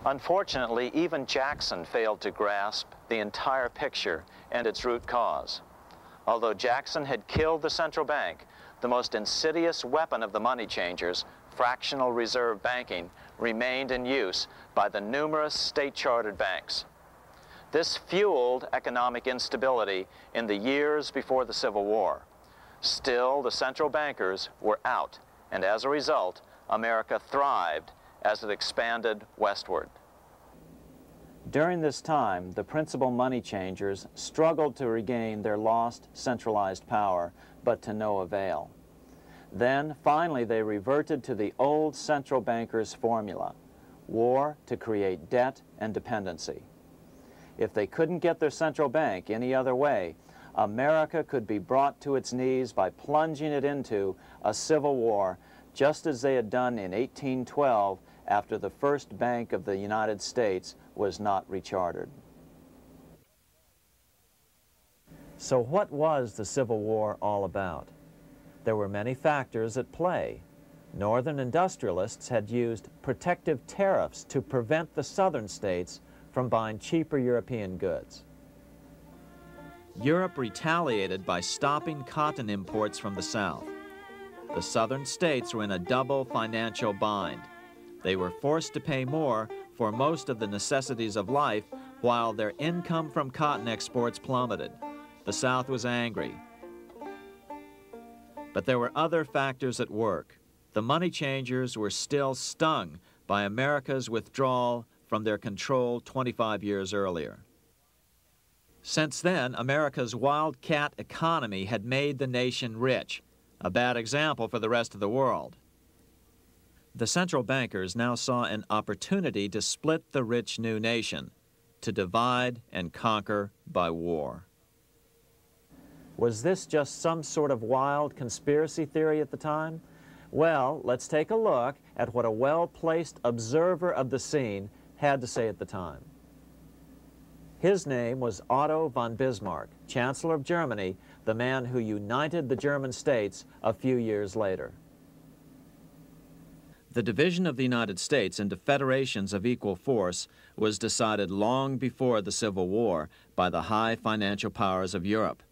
Unfortunately, even Jackson failed to grasp the entire picture and its root cause. Although Jackson had killed the central bank, the most insidious weapon of the money changers, fractional reserve banking, remained in use by the numerous state-chartered banks. This fueled economic instability in the years before the Civil War. Still, the central bankers were out, and as a result, America thrived as it expanded westward. During this time, the principal money changers struggled to regain their lost centralized power, but to no avail. Then, finally, they reverted to the old central bankers' formula: war to create debt and dependency. If they couldn't get their central bank any other way, America could be brought to its knees by plunging it into a civil war, just as they had done in 1812 after the first Bank of the United States was not rechartered. So what was the Civil War all about? There were many factors at play. Northern industrialists had used protective tariffs to prevent the southern states from buying cheaper European goods. Europe retaliated by stopping cotton imports from the South. The southern states were in a double financial bind. They were forced to pay more for most of the necessities of life, while their income from cotton exports plummeted. The South was angry. But there were other factors at work. The money changers were still stung by America's withdrawal from their control 25 years earlier. Since then, America's wildcat economy had made the nation rich, a bad example for the rest of the world. The central bankers now saw an opportunity to split the rich new nation, to divide and conquer by war. Was this just some sort of wild conspiracy theory at the time? Well, let's take a look at what a well-placed observer of the scene had to say at the time. His name was Otto von Bismarck, Chancellor of Germany, the man who united the German states a few years later. The division of the United States into federations of equal force was decided long before the Civil War by the high financial powers of Europe.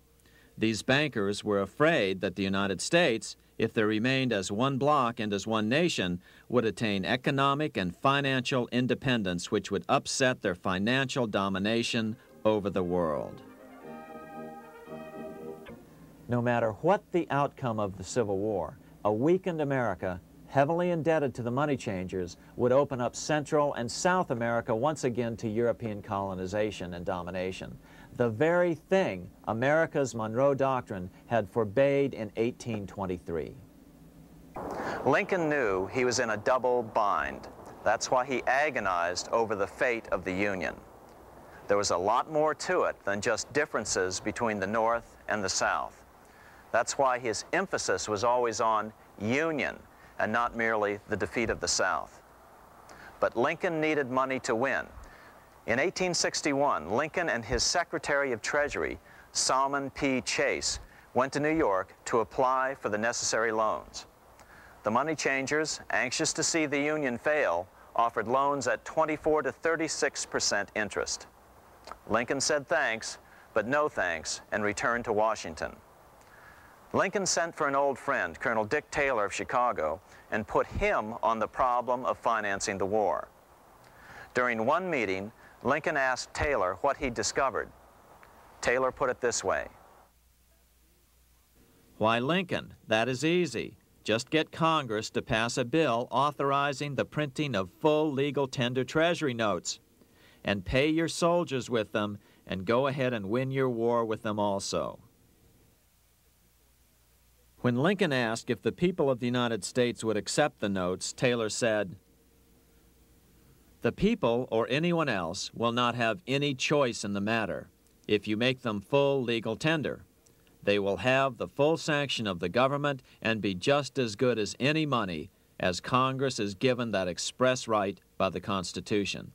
These bankers were afraid that the United States, if they remained as one bloc and as one nation, would attain economic and financial independence, which would upset their financial domination over the world. No matter what the outcome of the Civil War, a weakened America, heavily indebted to the money changers, would open up Central and South America once again to European colonization and domination. The very thing America's Monroe Doctrine had forbade in 1823. Lincoln knew he was in a double bind. That's why he agonized over the fate of the Union. There was a lot more to it than just differences between the North and the South. That's why his emphasis was always on union and not merely the defeat of the South. But Lincoln needed money to win. In 1861, Lincoln and his Secretary of Treasury, Salmon P. Chase, went to New York to apply for the necessary loans. The money changers, anxious to see the Union fail, offered loans at 24 to 36% interest. Lincoln said thanks, but no thanks, and returned to Washington. Lincoln sent for an old friend, Colonel Dick Taylor of Chicago, and put him on the problem of financing the war. During one meeting, Lincoln asked Taylor what he'd discovered. Taylor put it this way: "Why, Lincoln, that is easy. Just get Congress to pass a bill authorizing the printing of full legal tender Treasury notes, and pay your soldiers with them, and go ahead and win your war with them also." When Lincoln asked if the people of the United States would accept the notes, Taylor said, "The people, or anyone else, will not have any choice in the matter if you make them full legal tender. They will have the full sanction of the government and be just as good as any money, as Congress is given that express right by the Constitution."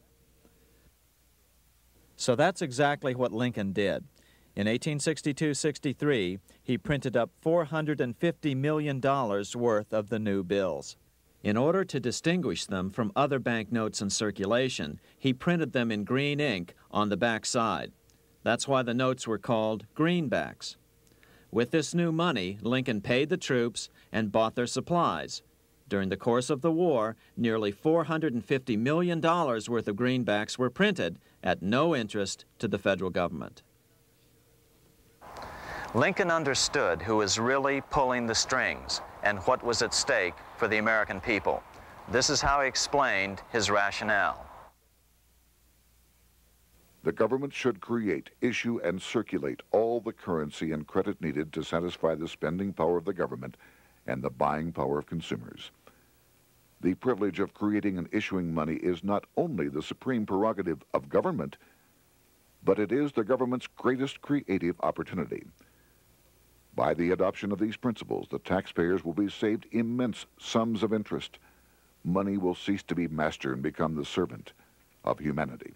So that's exactly what Lincoln did. In 1862-63, he printed up $450 million worth of the new bills. In order to distinguish them from other banknotes in circulation, he printed them in green ink on the back side. That's why the notes were called greenbacks. With this new money, Lincoln paid the troops and bought their supplies. During the course of the war, nearly $450 million worth of greenbacks were printed at no interest to the federal government. Lincoln understood who was really pulling the strings and what was at stake for the American people. This is how he explained his rationale. The government should create, issue, and circulate all the currency and credit needed to satisfy the spending power of the government and the buying power of consumers. The privilege of creating and issuing money is not only the supreme prerogative of government, but it is the government's greatest creative opportunity. By the adoption of these principles, the taxpayers will be saved immense sums of interest. Money will cease to be master and become the servant of humanity.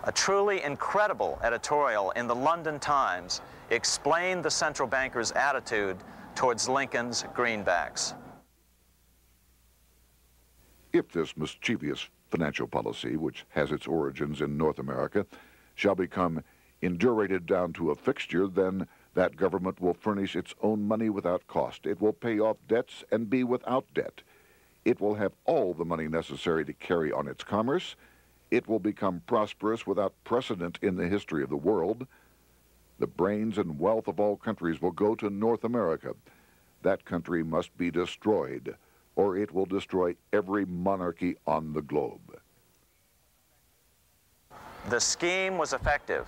A truly incredible editorial in the London Times explained the central banker's attitude towards Lincoln's greenbacks. If this mischievous financial policy, which has its origins in North America, shall become indurated down to a fixture, then that government will furnish its own money without cost. It will pay off debts and be without debt. It will have all the money necessary to carry on its commerce. It will become prosperous without precedent in the history of the world. The brains and wealth of all countries will go to North America. That country must be destroyed, or it will destroy every monarchy on the globe. The scheme was effective.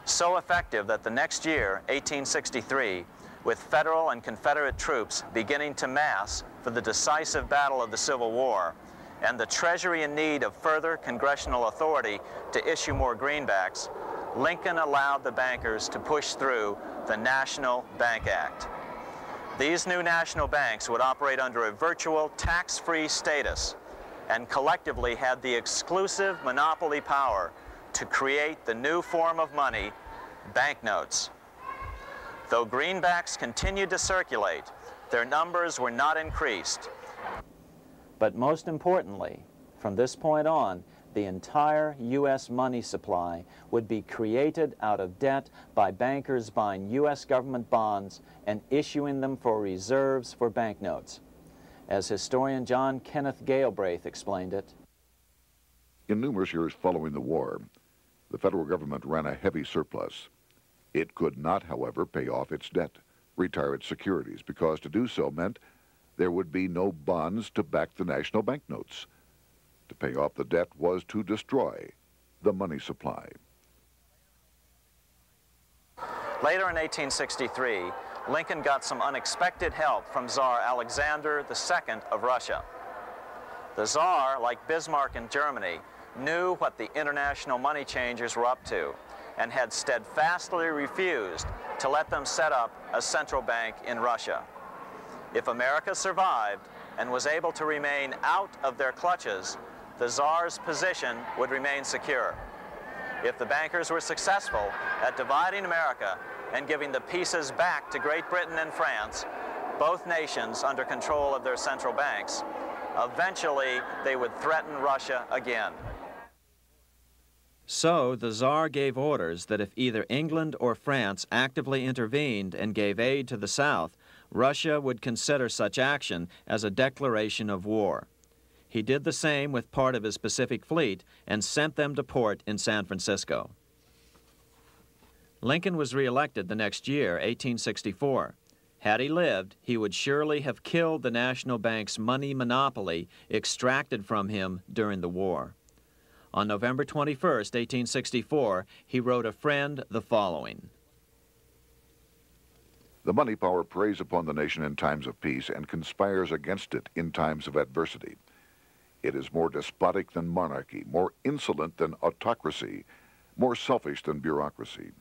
So effective that the next year, 1863, with Federal and Confederate troops beginning to mass for the decisive battle of the Civil War, and the Treasury in need of further congressional authority to issue more greenbacks, Lincoln allowed the bankers to push through the National Bank Act. These new national banks would operate under a virtual tax-free status and collectively had the exclusive monopoly power to create the new form of money, banknotes. Though greenbacks continued to circulate, their numbers were not increased. But most importantly, from this point on, the entire U.S. money supply would be created out of debt by bankers buying U.S. government bonds and issuing them for reserves for banknotes. As historian John Kenneth Galbraith explained it, in numerous years following the war, the federal government ran a heavy surplus. It could not, however, pay off its debt, retire its securities, because to do so meant there would be no bonds to back the national banknotes. To pay off the debt was to destroy the money supply. Later in 1863, Lincoln got some unexpected help from Tsar Alexander II of Russia. The Tsar, like Bismarck in Germany, knew what the international money changers were up to and had steadfastly refused to let them set up a central bank in Russia. If America survived and was able to remain out of their clutches, the Tsar's position would remain secure. If the bankers were successful at dividing America and giving the pieces back to Great Britain and France, both nations under control of their central banks, eventually they would threaten Russia again. So the Tsar gave orders that if either England or France actively intervened and gave aid to the South, Russia would consider such action as a declaration of war. He did the same with part of his Pacific Fleet and sent them to port in San Francisco. Lincoln was reelected the next year, 1864. Had he lived, he would surely have killed the national bank's money monopoly extracted from him during the war. On November 21, 1864, he wrote a friend the following: The money power preys upon the nation in times of peace and conspires against it in times of adversity. It is more despotic than monarchy, more insolent than autocracy, more selfish than bureaucracy.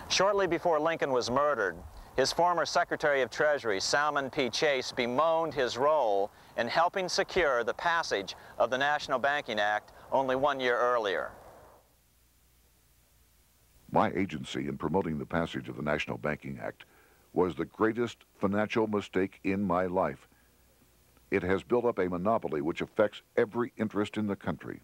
Shortly before Lincoln was murdered, his former Secretary of Treasury, Salmon P. Chase, bemoaned his role in helping secure the passage of the National Banking Act only 1 year earlier. My agency in promoting the passage of the National Banking Act was the greatest financial mistake in my life. It has built up a monopoly which affects every interest in the country.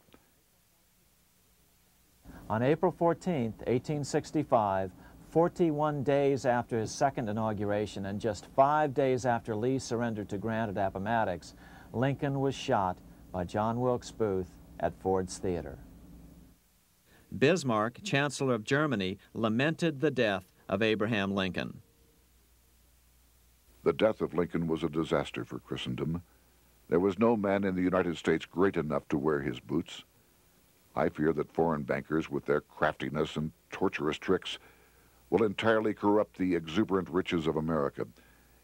On April 14, 1865, 41 days after his second inauguration and just 5 days after Lee surrendered to Grant at Appomattox, Lincoln was shot by John Wilkes Booth at Ford's Theater. Bismarck, Chancellor of Germany, lamented the death of Abraham Lincoln. The death of Lincoln was a disaster for Christendom. There was no man in the United States great enough to wear his boots. I fear that foreign bankers, with their craftiness and torturous tricks, will entirely corrupt the exuberant riches of America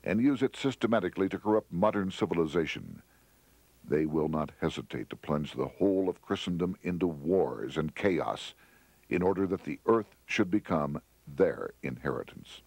and use it systematically to corrupt modern civilization. They will not hesitate to plunge the whole of Christendom into wars and chaos in order that the earth should become their inheritance.